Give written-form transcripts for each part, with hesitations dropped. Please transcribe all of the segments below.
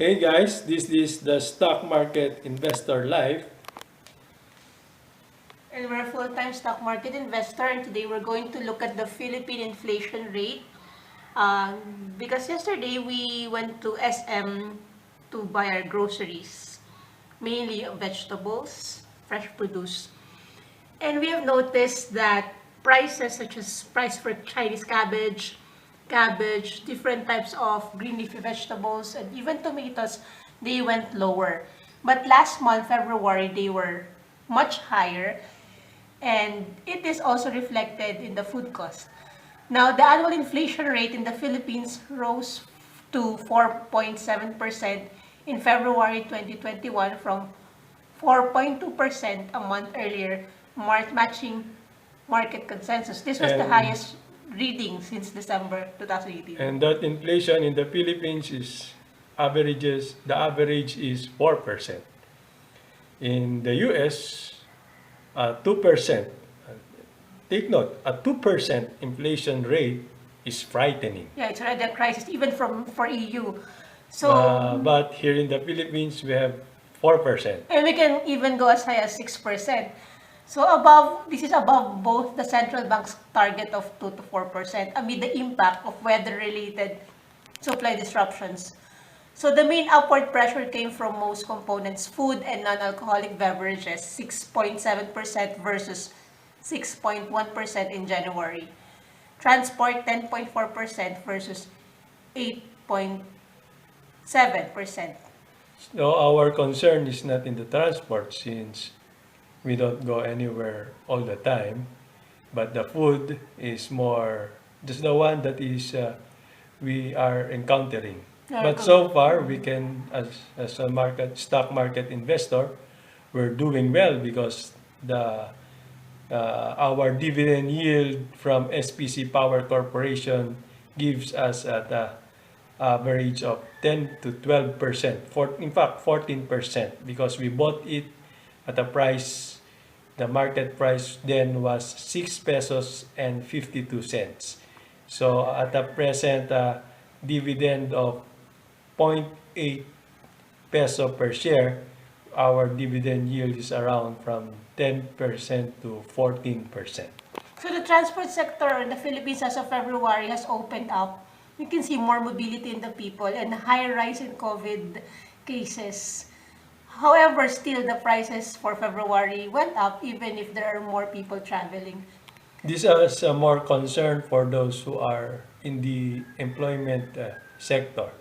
Hey guys, this is the Stock Market Investor Live. And we're a full-time stock market investor, and today we're going to look at the Philippine inflation rate. Because yesterday we went to SM to buy our groceries, mainly vegetables, fresh produce. And we have noticed that prices such as price for Chinese cabbage, different types of green leafy vegetables, and even tomatoes, they went lower. But last month, February, they were much higher, and it is also reflected in the food cost. Now, the annual inflation rate in the Philippines rose to 4.7% in February 2021 from 4.2% a month earlier, matching market consensus. This was the highest reading since December 2018. And that inflation in the Philippines is the average is 4%. In the US, 2%. Take note, a 2% inflation rate is frightening. Yeah, it's already a crisis even for EU. So, But here in the Philippines, we have 4%. and we can even go as high as 6%. So this is above both the central bank's target of 2 to 4% amid the impact of weather-related supply disruptions. So the main upward pressure came from most components, food and non-alcoholic beverages, 6.7% versus 6.1% in January. Transport, 10.4% versus 8.7%. So our concern is not in the transport since we don't go anywhere all the time, but the food is more just the one that is we are encountering. But so far, we can, as a stock market investor, we're doing well because our dividend yield from SPC Power Corporation gives us at a average of 10 to 12%. In fact, 14% because we bought it at a price, the market price then was 6 pesos and 52 cents. So at the present dividend of 0.8 peso per share, our dividend yield is around from 10% to 14%. So the transport sector in the Philippines as of February has opened up. You can see more mobility in the people and a higher rise in COVID cases. However, still the prices for February went up even if there are more people traveling. This is a more concern for those who are in the employment sector,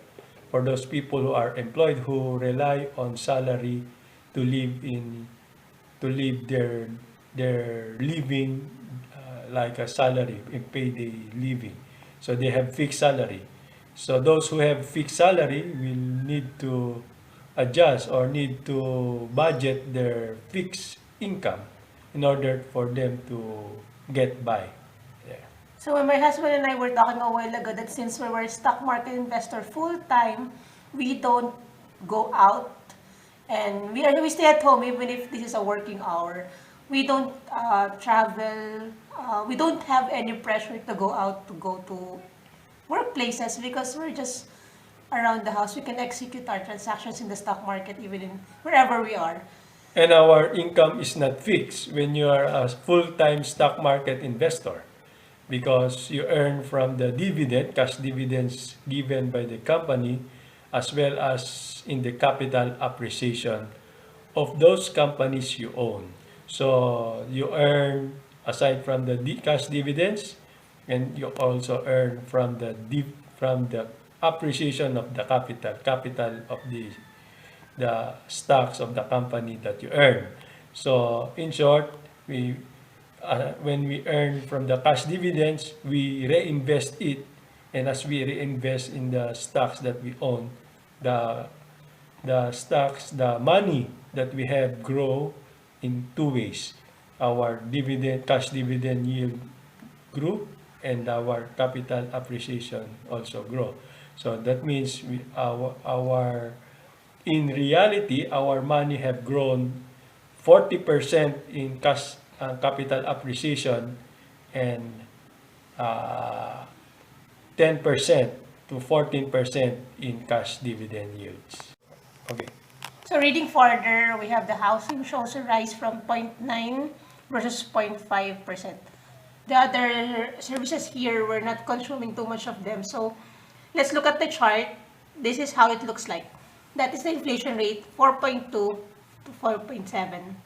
for those people who are employed who rely on salary to live their living like a salary, a payday living. So they have fixed salary. So those who have fixed salary will need to adjust or need to budget their fixed income in order for them to get by. Yeah. So when my husband and I were talking a while ago that since we were a stock market investor full-time, we don't go out and we stay at home even if this is a working hour. We don't travel. We don't have any pressure to go out to go to workplaces because we're just around the house. We can execute our transactions in the stock market even in wherever we are. And our income is not fixed when you are a full-time stock market investor because you earn from the dividend, cash dividends given by the company, as well as in the capital appreciation of those companies you own. So you earn aside from the cash dividends, and you also earn from the appreciation of the capital of the stocks of the company that you earn. So in short, when we earn from the cash dividends, we reinvest it, and as we reinvest in the stocks that we own, the the money that we have grow in two ways. Our cash dividend yield grew, and our capital appreciation also grow. So that means in reality, our money have grown 40% in cash capital appreciation and 10% to 14% in cash dividend yields. Okay. So reading further, we have the housing shows a rise from 0.9 versus 0.5%. The other services here, we're not consuming too much of them. So let's look at the chart. This is how it looks like. That is the inflation rate, 4.2 to 4.7.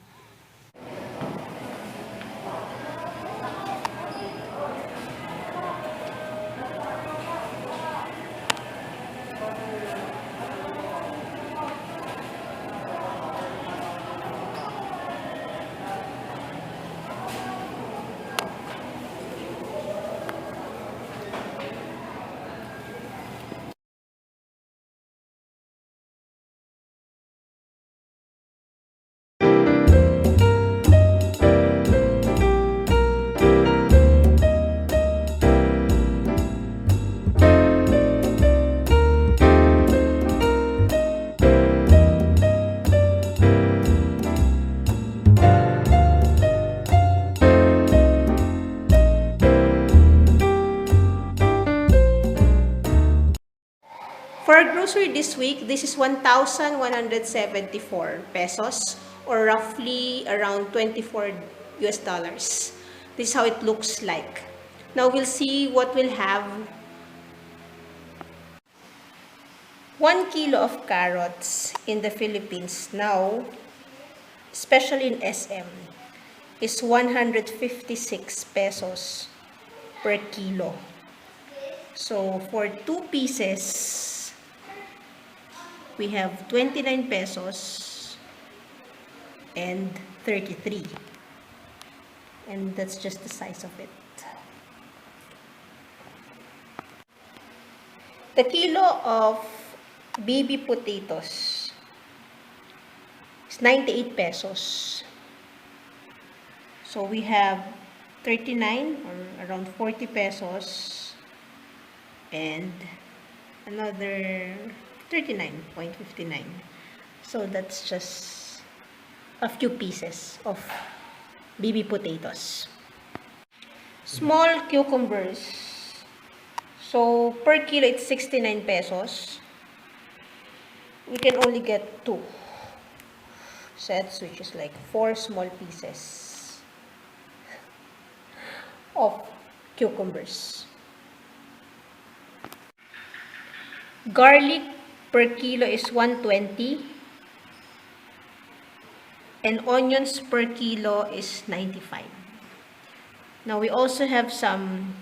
For grocery this week, this is 1,174 pesos or roughly around 24 US dollars. This is how it looks like. Now we'll see what we'll have. 1 kilo of carrots in the Philippines now, especially in SM, is 156 pesos per kilo. So for 2 pieces, we have 29 pesos and 33. And that's just the size of it. The kilo of baby potatoes is 98 pesos. So we have 39 or around 40 pesos and another 39.59. So that's just a few pieces of baby potatoes. Small cucumbers. So per kilo it's 69 pesos. We can only get 2 sets, which is like 4 small pieces of cucumbers. Garlic per kilo is 120 and onions per kilo is 95. Now we also have some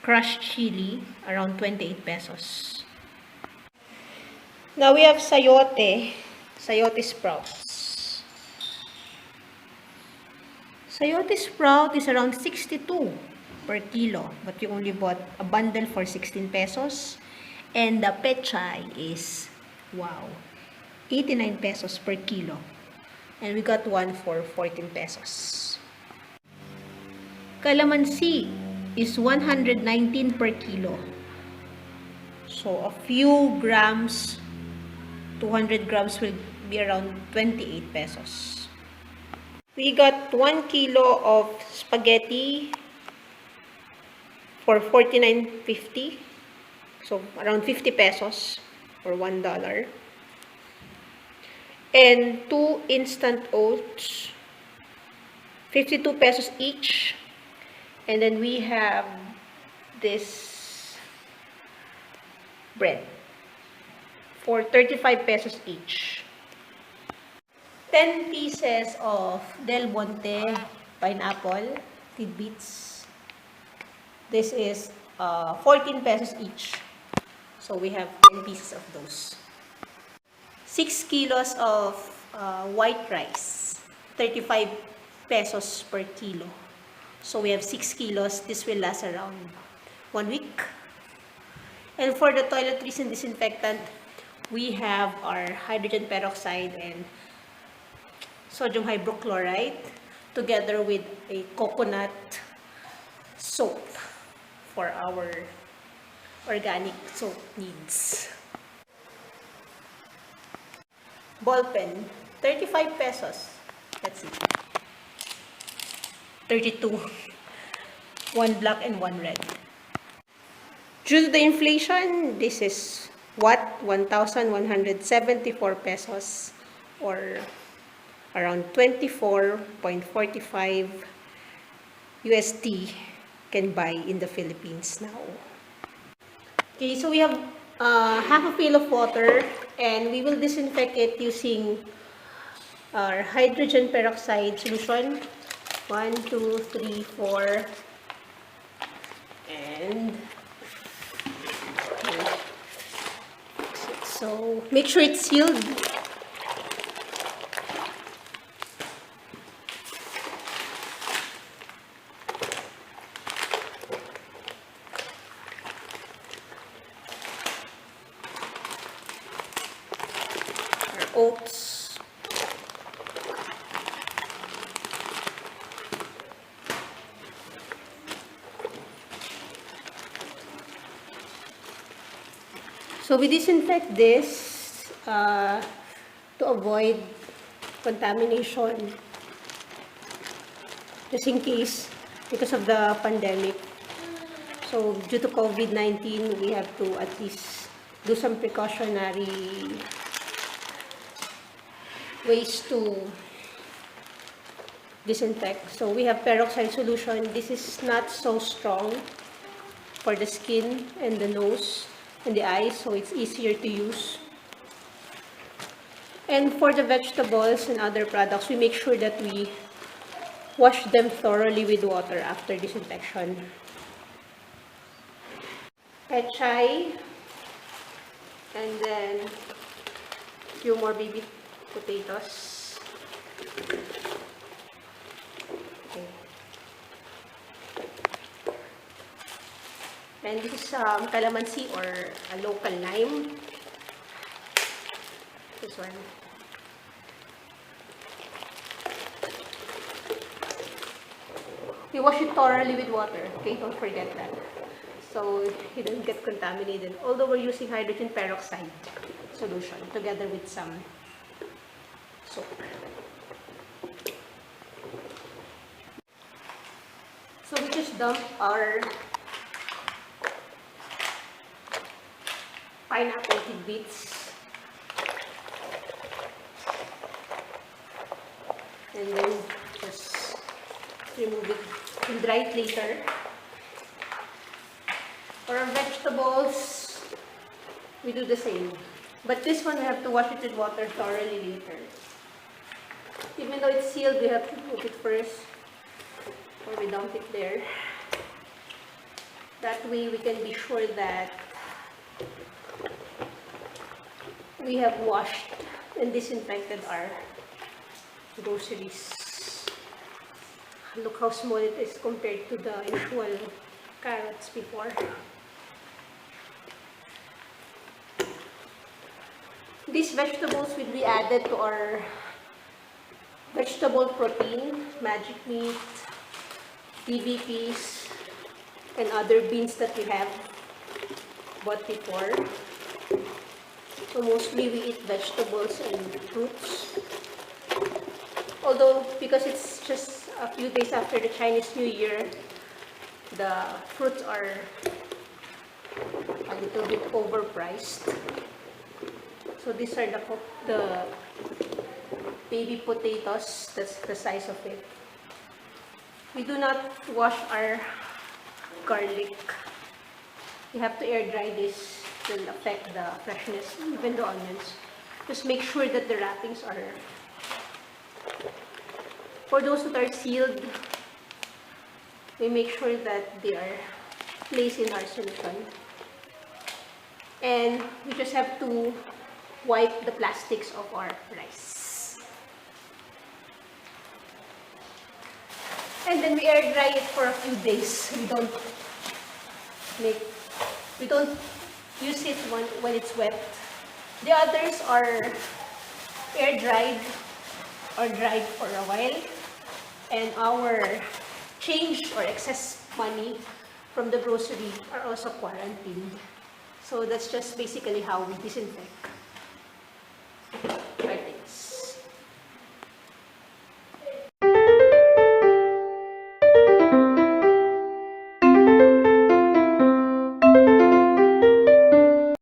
crushed chili around 28 pesos. Now we have sayote sprouts. Sayote sprout is around 62 per kilo, but you only bought a bundle for 16 pesos. And the pechay is, wow, 89 pesos per kilo. And we got one for 14 pesos. Calamansi is 119 per kilo. So a few grams, 200 grams will be around 28 pesos. We got 1 kilo of spaghetti for 49.50. So around 50 pesos or $1. And 2 instant oats, 52 pesos each. And then we have this bread for 35 pesos each. 10 pieces of Del Monte pineapple tidbits. This is 14 pesos each. So we have 10 pieces of those. 6 kilos of white rice, 35 pesos per kilo. So we have 6 kilos. This will last around 1 week. And for the toiletries and disinfectant, we have our hydrogen peroxide and sodium hydrochloride together with a coconut soap for our organic soap needs. Ball pen, 35 pesos. Let's see. 32. One black and one red. Due to the inflation, this is what 1,174 pesos or around 24.45 USD can buy in the Philippines now. Okay, so we have half a pail of water and we will disinfect it using our hydrogen peroxide solution. 1, 2, 3, 4, and okay. So make sure it's sealed. Our oats. So we disinfect this to avoid contamination, just in case because of the pandemic. So due to COVID-19, we have to at least do some precautionary ways to disinfect. So we have peroxide solution. This is not so strong for the skin and the nose and the eyes, so it's easier to use. And for the vegetables and other products, we make sure that we wash them thoroughly with water after disinfection. Pechay, and then a few more baby potatoes. Okay. And this is calamansi or a local lime. This one. We wash it thoroughly with water, okay? Don't forget that. So it doesn't get contaminated. Although we're using hydrogen peroxide solution together with some soap. So we just dump our pineapple tidbits, and then just remove it. We'll dry it later. For our vegetables, we do the same. But this one we have to wash it with water thoroughly later. Even though it's sealed, we have to remove it first, or we dump it there. That way we can be sure that we have washed and disinfected our groceries. Look how small it is compared to the usual carrots before. These vegetables will be added to our vegetable protein, magic meat, DBPs, and other beans that we have bought before. So mostly we eat vegetables and fruits. Although, because it's just a few days after the Chinese New Year, the fruits are a little bit overpriced. So these are the baby potatoes. That's the size of it. We do not wash our garlic. You have to air dry this. It will affect the freshness, even the onions. Just make sure that the wrappings are, for those that are sealed, we make sure that they are placed in our solution. And we just have to wipe the plastics of our rice. And then we air dry it for a few days. We don't use it when it's wet. The others are air dried or dried for a while. And our change or excess money from the grocery are also quarantined. So that's just basically how we disinfect.